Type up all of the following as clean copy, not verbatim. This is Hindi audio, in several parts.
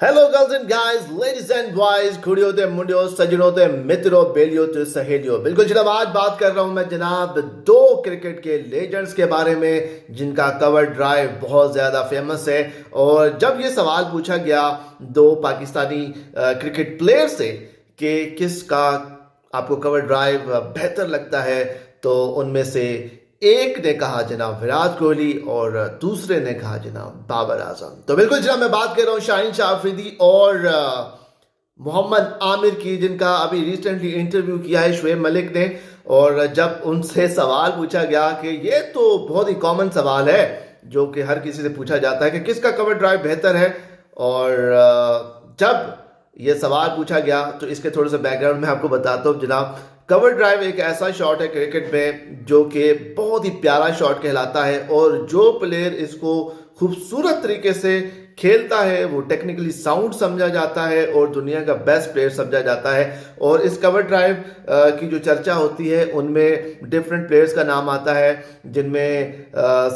Hello girls and guys, ladies and boys, खुड़ियों ते मुंडियों, सज्जनों ते मित्रों, बेलियों ते सहेलियों। बिल्कुल जनाब, आज बात कर रहा हूं मैं जनाब दो क्रिकेट के लेजेंड्स के बारे में जिनका कवर ड्राइव बहुत ज़्यादा फेमस है। और जब ये सवाल पूछा गया दो पाकिस्तानी क्रिकेट प्लेयर से कि किसका आपको कवर ड्राइव बेहतर लगता है, तो उनमें से एक ने कहा जनाब विराट कोहली और दूसरे ने कहा जनाब बाबर आजम। तो बिल्कुल जनाब, मैं बात कर रहा हूं शाहीन शाह अफरीदी और मोहम्मद आमिर की, जिनका अभी रिसेंटली इंटरव्यू किया है शुएब मलिक ने। और जब उनसे सवाल पूछा गया कि ये तो बहुत ही कॉमन सवाल है जो कि हर किसी से पूछा जाता है कि किसका कवर ड्राइव बेहतर है, और जब ये सवाल पूछा गया तो इसके थोड़े से बैकग्राउंड में आपको बताता हूँ जनाब। कवर ड्राइव एक ऐसा शॉट है क्रिकेट में जो कि बहुत ही प्यारा शॉट कहलाता है, और जो प्लेयर इसको खूबसूरत तरीके से खेलता है वो टेक्निकली साउंड समझा जाता है और दुनिया का बेस्ट प्लेयर समझा जाता है। और इस कवर ड्राइव की जो चर्चा होती है उनमें डिफरेंट प्लेयर्स का नाम आता है, जिनमें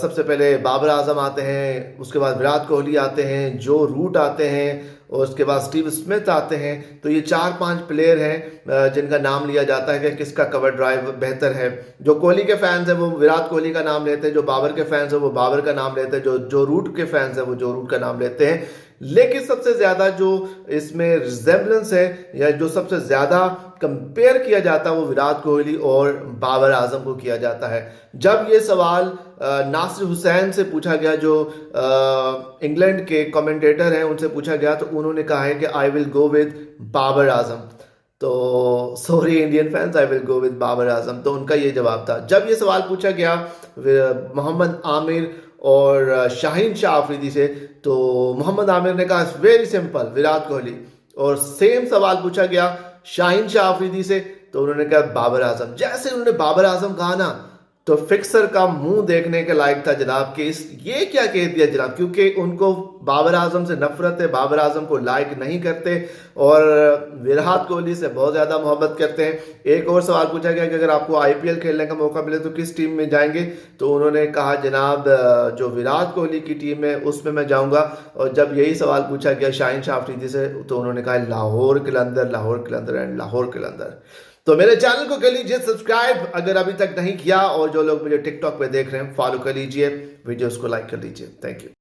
सबसे पहले बाबर आजम आते हैं, उसके बाद विराट कोहली आते हैं, जो रूट आते हैं, और उसके बाद स्टीव स्मिथ आते हैं। तो ये 4-5 प्लेयर हैं जिनका नाम लिया जाता है कि किसका कवर ड्राइव बेहतर है। जो कोहली के फैंस हैं वो विराट कोहली का नाम लेते हैं, जो बाबर के फैंस हैं वो बाबर का नाम लेते हैं, जो रूट के फैंस हैं वो जो रूट का नाम लेते हैं। लेकिन सबसे ज्यादा जो इसमें रिजेम्बलेंस है या जो सबसे ज्यादा कंपेयर किया जाता है वो विराट कोहली और बाबर आजम को किया जाता है। जब ये सवाल नासिर हुसैन से पूछा गया, जो इंग्लैंड के कमेंटेटर हैं, उनसे पूछा गया, तो उन्होंने कहा है कि I will go with Babar Azam. तो sorry Indian fans, I will go with Babar Azam. तो उनका ये जवाब था। जब ये सवाल पूछा गया मोहम्मद आमिर और शाहीन शाह अफरीदी से, तो मोहम्मद आमिर ने कहा वेरी सिंपल विराट कोहली। और सेम सवाल पूछा गया शाहीन शाह अफरीदी से, तो उन्होंने कहा बाबर आजम। जैसे उन्होंने बाबर आजम कहा ना, तो फिक्सर का मुंह देखने के लायक था जनाब कि इस ये क्या कह दिया जनाब, क्योंकि उनको बाबर आजम से नफरत है, बाबर आजम को लाइक नहीं करते और विराट कोहली से बहुत ज़्यादा मोहब्बत करते हैं। एक और सवाल पूछा गया कि अगर आपको आईपीएल खेलने का मौका मिले तो किस टीम में जाएंगे, तो उन्होंने कहा जनाब जो विराट कोहली की टीम है उसमें मैं जाऊंगा। और जब यही सवाल पूछा गया शाहीन शाह अफरीदी से, तो उन्होंने कहा लाहौर कलंदर, लाहौर कलंदर एंड लाहौर कलंदर। तो मेरे चैनल को कर लीजिए सब्सक्राइब अगर अभी तक नहीं किया, और जो लोग मुझे टिकटॉक पे देख रहे हैं फॉलो कर लीजिए, वीडियोस को लाइक कर लीजिए। Thank you.